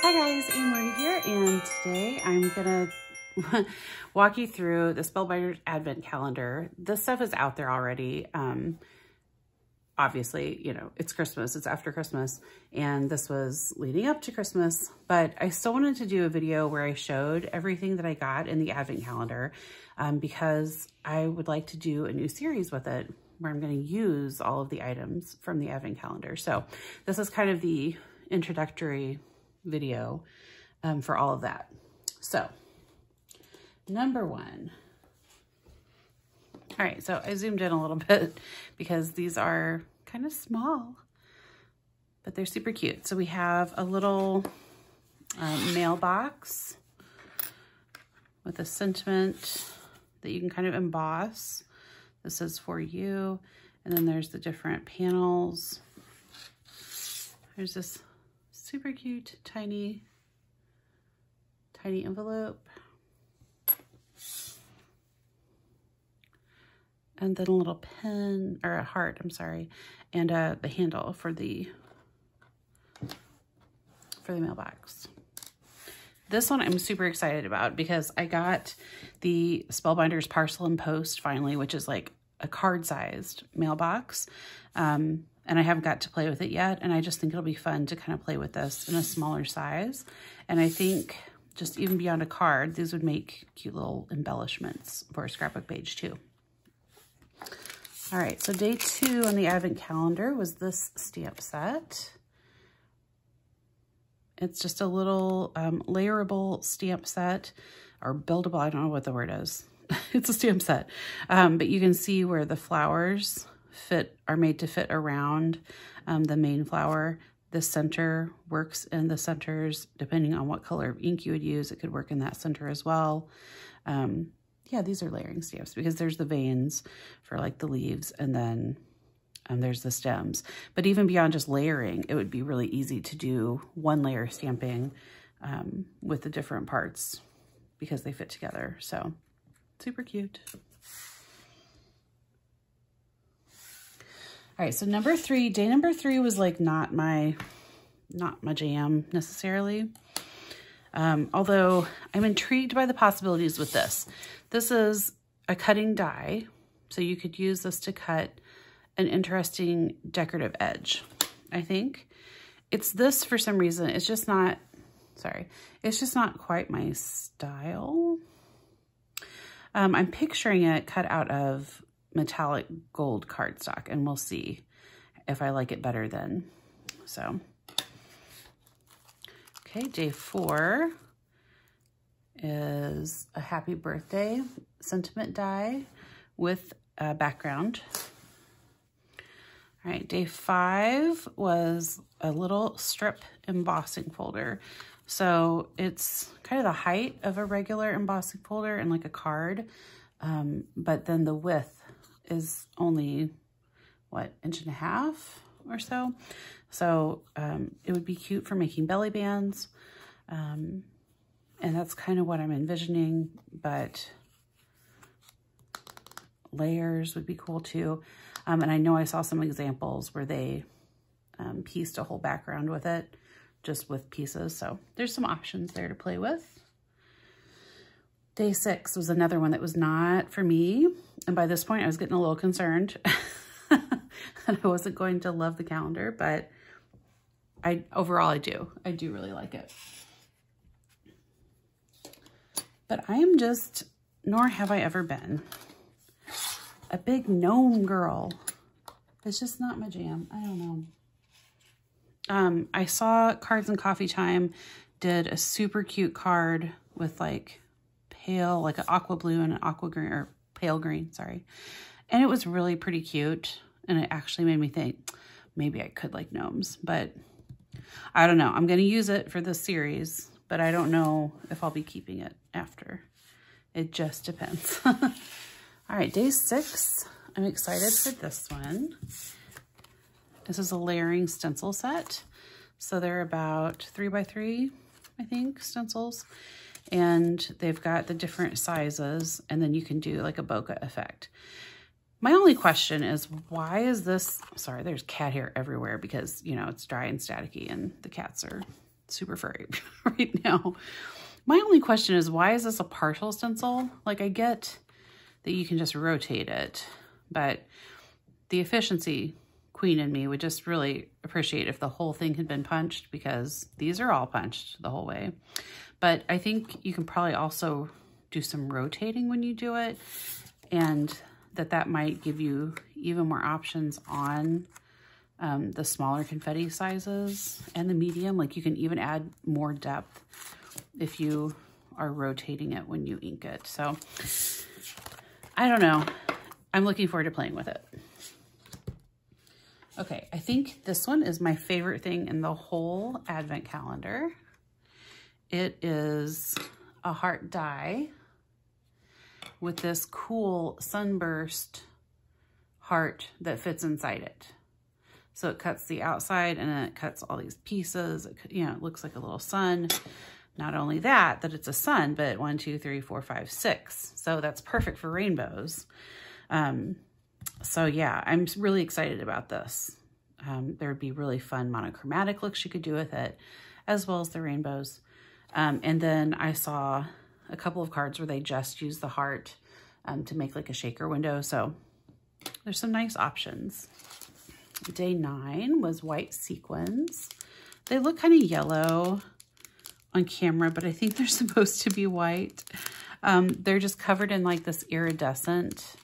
Hi guys, Anne-Marie here, and today I'm gonna walk you through the Spellbinders Advent Calendar. This stuff is out there already. Obviously, you know, it's Christmas, it's after Christmas, and this was leading up to Christmas, but I still wanted to do a video where I showed everything that I got in the Advent Calendar because I would like to do a new series with it where I'm gonna use all of the items from the Advent Calendar. So this is kind of the introductory video for all of that. So number one. All right, so I zoomed in a little bit because these are kind of small, but they're super cute. So we have a little mailbox with a sentiment that you can kind of emboss. This is for you. And then there's the different panels. There's this super cute, tiny envelope. And then a little pen, or a heart, I'm sorry, and the handle for the mailbox. This one I'm super excited about because I got the Spellbinders Parcel and Post finally, which is like a card-sized mailbox. And I haven't got to play with it yet, and I just think it'll be fun to kind of play with this in a smaller size. And I think just even beyond a card, these would make cute little embellishments for a scrapbook page too. All right, so day 2 on the Advent Calendar was this stamp set. It's just a little layerable stamp set, or buildable, I don't know what the word is. It's a stamp set, but you can see where the flowers are made to fit around the main flower. The center works in the centers, depending on what color of ink you would use. It could work in that center as well. Yeah, these are layering stamps because there's the veins for like the leaves, and then there's the stems. But even beyond just layering, it would be really easy to do one layer stamping with the different parts because they fit together. So super cute. All right, so day number 3 was like not my jam necessarily. Although I'm intrigued by the possibilities with this. This is a cutting die, so you could use this to cut an interesting decorative edge, I think. It's this for some reason. It's just not quite my style. I'm picturing it cut out of metallic gold cardstock, and we'll see if I like it better then. So, okay, day 4 is a happy birthday sentiment die with a background. All right, day 5 was a little strip embossing folder. So it's kind of the height of a regular embossing folder and like a card, but then the width is only, what, 1.5 inches or so. So it would be cute for making belly bands. And that's kind of what I'm envisioning, but layers would be cool too. And I know I saw some examples where they pieced a whole background with it, just with pieces. So there's some options there to play with. Day 6 was another one that was not for me. And by this point, I was getting a little concerned that I wasn't going to love the calendar, but overall I do really like it. But I am just, nor have I ever been, a big gnome girl. It's just not my jam. I don't know. I saw Cards and Coffee Time did a super cute card with like pale, like an aqua blue and an aqua green, or pale green, sorry. And it was really pretty cute. And it actually made me think maybe I could like gnomes, but I don't know. I'm going to use it for this series, but I don't know if I'll be keeping it after. It just depends. All right, day 6. I'm excited for this one. This is a layering stencil set. So they're about 3x3, I think, stencils. And they've got the different sizes, and then you can do like a bokeh effect. My only question is, why is this, sorry, there's cat hair everywhere because, you know, it's dry and staticky and the cats are super furry right now. My only question is, why is this a partial stencil? Like, I get that you can just rotate it, but the efficiency queen in me would just really appreciate if the whole thing had been punched, because these are all punched the whole way. But I think you can probably also do some rotating when you do it, and that might give you even more options on the smaller confetti sizes and the medium. Like, you can even add more depth if you are rotating it when you ink it. So I don't know. I'm looking forward to playing with it. Okay, I think this one is my favorite thing in the whole advent calendar. It is a heart die with this cool sunburst heart that fits inside it. So it cuts the outside and then it cuts all these pieces. It looks like a little sun. Not only that it's a sun, but 1, 2, 3, 4, 5, 6. So that's perfect for rainbows. So yeah, I'm really excited about this. There would be really fun monochromatic looks you could do with it, as well as the rainbows. And then I saw a couple of cards where they just use the heart to make like a shaker window. So there's some nice options. Day 9 was white sequins. They look kind of yellow on camera, but I think they're supposed to be white. They're just covered in like this iridescent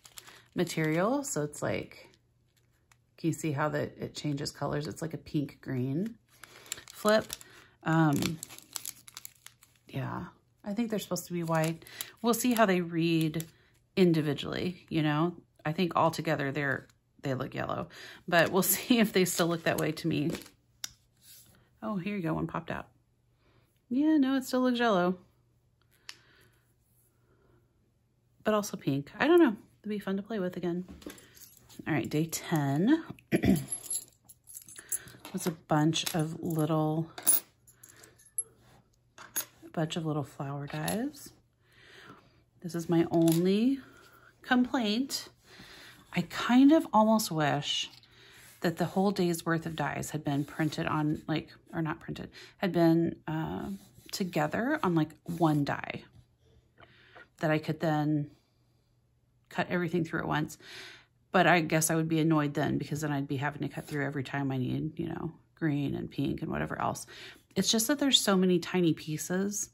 material. So it's like, can you see how it changes colors? It's like a pink green flip. Yeah, I think they're supposed to be white. We'll see how they read individually, I think all together they look yellow, but we'll see if they still look that way to me. Oh, here you go, one popped out. Yeah, no, it still looks yellow, but also pink. I don't know, it'd be fun to play with again. All right, day 10 was a bunch of little flower dies. This is my only complaint. I kind of almost wish that the whole day's worth of dies had been printed on or not printed, had been together on like one die, that I could then cut everything through at once. But I guess I would be annoyed then, because then I'd be having to cut through every time I need, green and pink and whatever else. It's just that there's so many tiny pieces,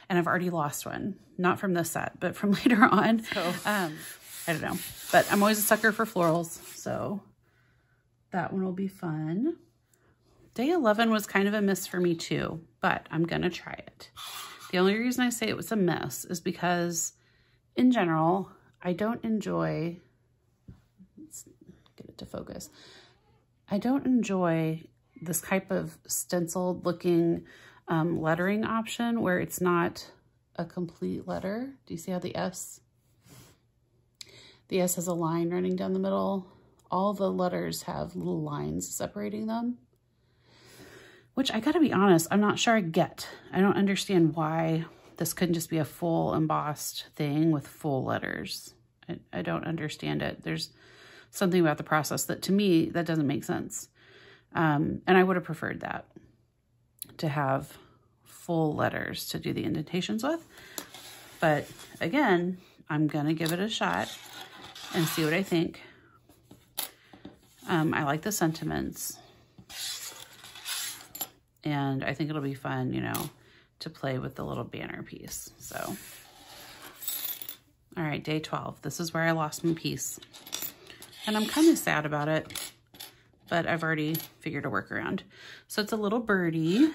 and I've already lost one, not from this set, but from later on. So, I don't know, but I'm always a sucker for florals, so that one will be fun. Day 11 was kind of a miss for me too, but I'm gonna try it. The only reason I say it was a miss is because, in general, I don't enjoy, let's get it to focus. I don't enjoy this type of stenciled looking lettering option where it's not a complete letter. Do you see how the S has a line running down the middle? All the letters have little lines separating them, which I gotta be honest, I'm not sure I get. I don't understand why this couldn't just be a full embossed thing with full letters. I don't understand it. There's something about the process that, to me, that doesn't make sense. And I would have preferred that, to have full letters to do the indentations with. But again, I'm gonna give it a shot and see what I think. I like the sentiments, and I think it'll be fun, to play with the little banner piece. So, all right, day 12. This is where I lost my piece, and I'm kind of sad about it, but I've already figured a workaround. So it's a little birdie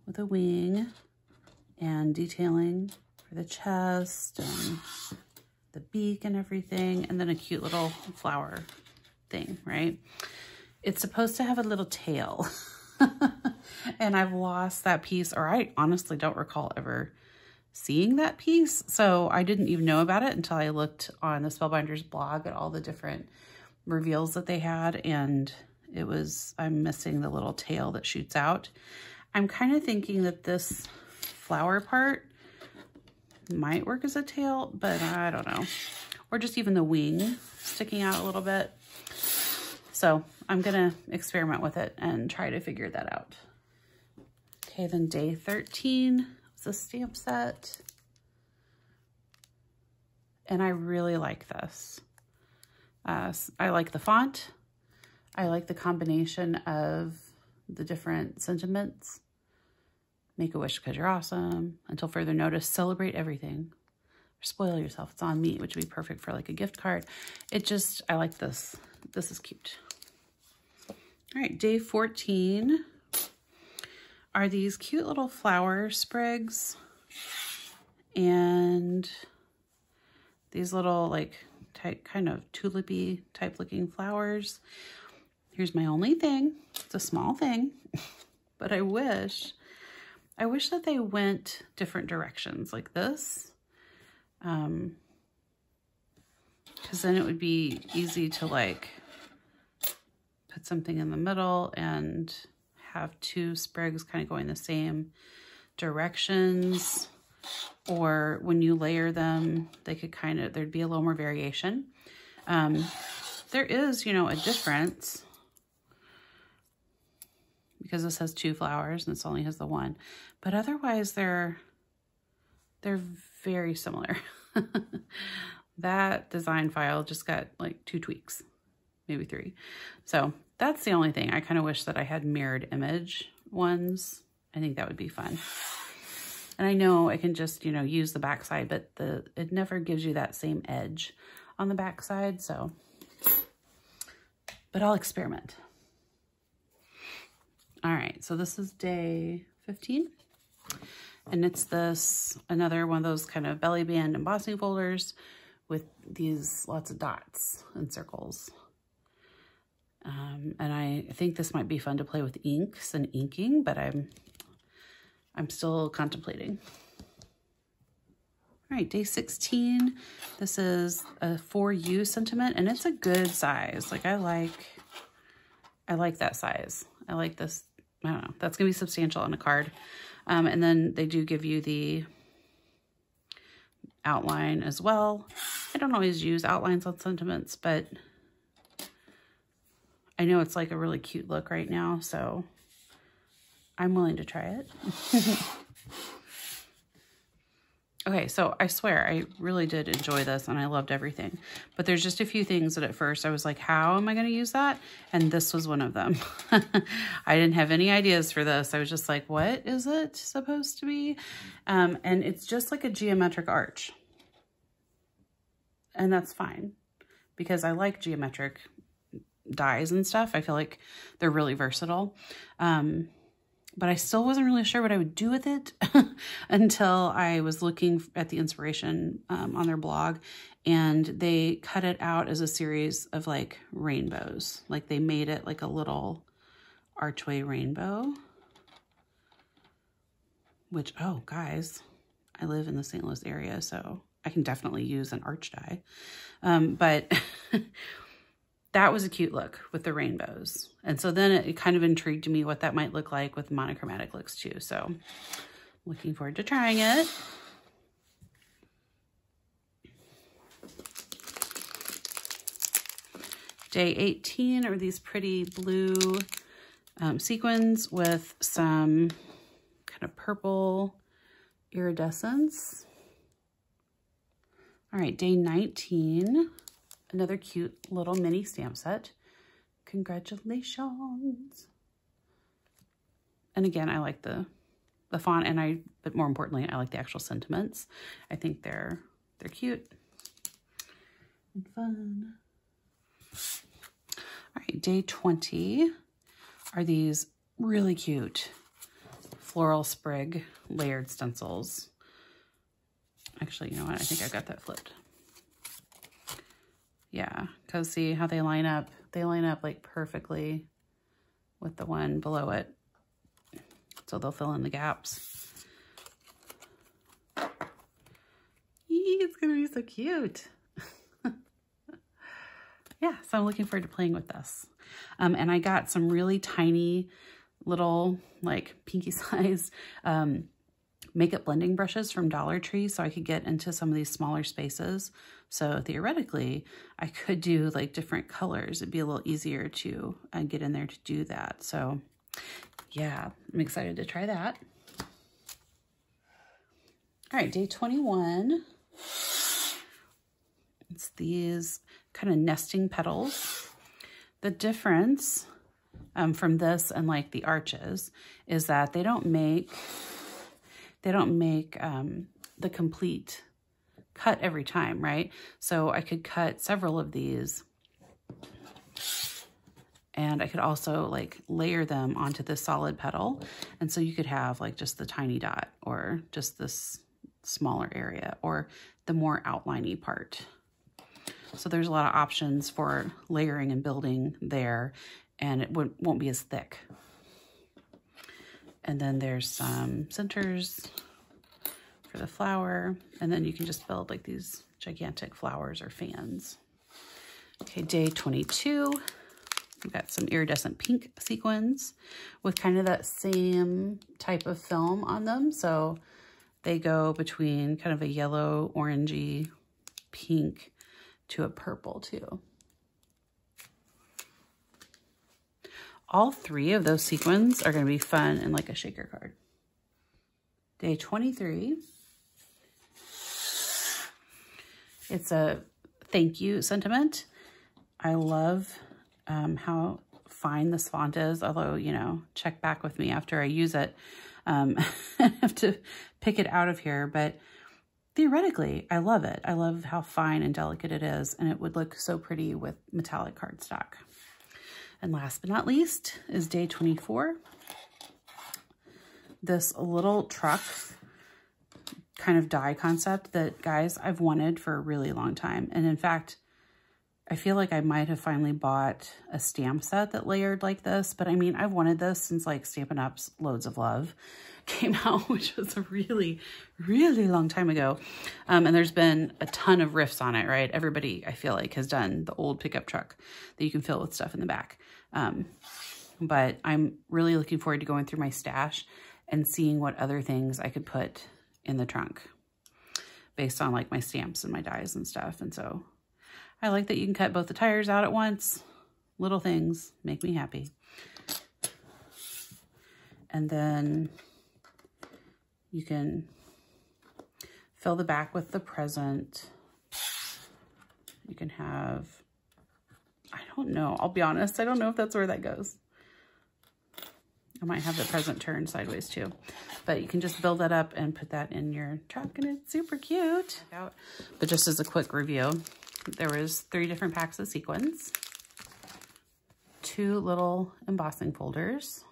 with a wing and detailing for the chest and the beak and everything, and then a cute little flower thing, right? It's supposed to have a little tail. And I've lost that piece, or I honestly don't recall ever seeing that piece. So I didn't even know about it until I looked on the Spellbinders blog at all the different reveals that they had, and I'm missing the little tail that shoots out. I'm kind of thinking that this flower part might work as a tail, but I don't know. Or just even the wing sticking out a little bit. So I'm gonna experiment with it and try to figure that out. Okay, then day 13 was a stamp set. And I really like this. I like the font. I like the combination of the different sentiments. Make a wish because you're awesome. Until further notice, celebrate everything. Spoil yourself. It's on me, which would be perfect for like a gift card. I like this. This is cute. All right, day 14 are these cute little flower sprigs and these little like kind of tulipy type looking flowers. Here's my only thing. It's a small thing, but I wish that they went different directions like this. Because then it would be easy to like put something in the middle and have two sprigs kind of going the same directions. Or when you layer them, they could there'd be a little more variation. There is, you know, a difference because this has two flowers and this only has the one, but otherwise they're very similar. That design file just got like 2 tweaks, maybe 3. So that's the only thing. I kind of wish that I had mirrored image ones. I think that would be fun. And I know I can just, you know, use the backside, but it never gives you that same edge on the backside. So, but I'll experiment. All right, so this is day 15. And it's another one of those kind of belly band embossing folders with these lots of dots and circles. And I think this might be fun to play with inks and inking, but I'm still contemplating. All right, day 16. This is a For You sentiment, and it's a good size. Like I like that size. I like this. I don't know. That's gonna be substantial on a card. And then they do give you the outline as well. I don't always use outlines on sentiments, but I know it's like a really cute look right now, so I'm willing to try it. Okay, so I swear I really did enjoy this and I loved everything, but there's just a few things that at first I was like, how am I going to use that? And this was one of them. I didn't have any ideas for this. I was just like, what is it supposed to be? And it's just like a geometric arch. And that's fine because I like geometric dies and stuff. I feel like they're really versatile. But I still wasn't really sure what I would do with it until I was looking at the inspiration on their blog, and they cut it out as a series of like rainbows. Like they made it like a little archway rainbow, which, oh guys, I live in the St. Louis area, so I can definitely use an arch die. But that was a cute look with the rainbows. And so then it kind of intrigued me what that might look like with monochromatic looks too. So looking forward to trying it. Day 18 are these pretty blue sequins with some kind of purple iridescence. All right, day 19. Another cute little mini stamp set. Congratulations. And again, I like the font, and but more importantly, I like the actual sentiments. I think they're cute and fun. All right, day 20 are these really cute floral sprig layered stencils. Actually, you know what? I think I got that flipped. Yeah, because see how they line up? They line up like perfectly with the one below it. So they'll fill in the gaps. Eee, it's gonna be so cute. Yeah, so I'm looking forward to playing with this. And I got some really tiny little like pinky size makeup blending brushes from Dollar Tree so I could get into some of these smaller spaces. So theoretically, I could do like different colors. It'd be a little easier to get in there to do that. So yeah, I'm excited to try that. All right, day 21. It's these kind of nesting petals. The difference from this and like the arches is that they don't make the complete cut every time, right? So I could cut several of these, and I could also like layer them onto this solid petal. And so you could have like just the tiny dot, or just this smaller area, or the more outliney part. So there's a lot of options for layering and building there, and it won't be as thick. And then there's some centers for the flower, and then you can just build like these gigantic flowers or fans. Okay, day 22. We've got some iridescent pink sequins with kind of that same type of film on them. So they go between kind of a yellow, orangey, pink to a purple too. All three of those sequins are going to be fun in like a shaker card. Day 23. It's a thank you sentiment. I love how fine this font is, although, you know, check back with me after I use it. I have to pick it out of here, but theoretically, I love it. I love how fine and delicate it is, and it would look so pretty with metallic cardstock. And last but not least is day 24. This little truck kind of die concept that, guys, I've wanted for a really long time. And in fact, I feel like I might have finally bought a stamp set that layered like this, but I mean, I've wanted this since like Stampin' Up's Loads of Love came out, which was a really, really long time ago. And there's been a ton of riffs on it, right? Everybody, I feel like, has done the old pickup truck that you can fill with stuff in the back. But I'm really looking forward to going through my stash and seeing what other things I could put in the trunk based on like my stamps and my dies and stuff. And so I like that you can cut both the tires out at once. Little things make me happy. And then you can fill the back with the present. You can have, I don't know, I'll be honest, I don't know if that's where that goes. I might have the present turned sideways too. But you can just build that up and put that in your truck, and it's super cute. But just as a quick review, there was 3 different packs of sequins, 2 little embossing folders,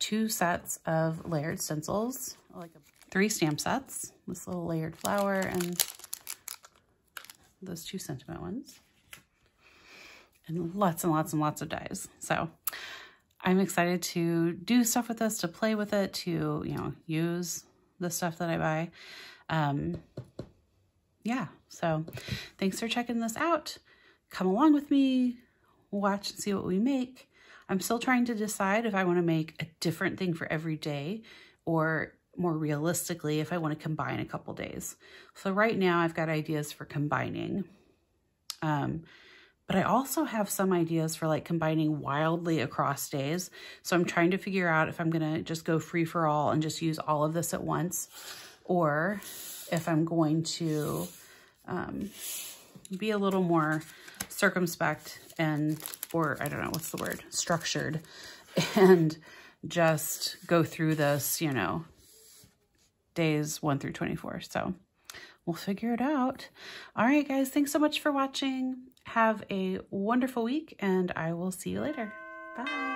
2 sets of layered stencils, like 3 stamp sets, this little layered flower and those 2 sentiment ones, and lots and lots and lots of dies. So I'm excited to do stuff with this, to play with it, to, you know, use the stuff that I buy. Yeah, so thanks for checking this out. Come along with me, watch and see what we make. I'm still trying to decide if I want to make a different thing for every day, or more realistically, if I want to combine a couple days. So right now I've got ideas for combining. But I also have some ideas for like combining wildly across days. So I'm trying to figure out if I'm going to just go free for all and just use all of this at once, or if I'm going to be a little more circumspect and, or I don't know, what's the word, structured, and just go through this, you know, days 1 through 24. So we'll figure it out. All right, guys, thanks so much for watching. Have a wonderful week, and I will see you later. Bye.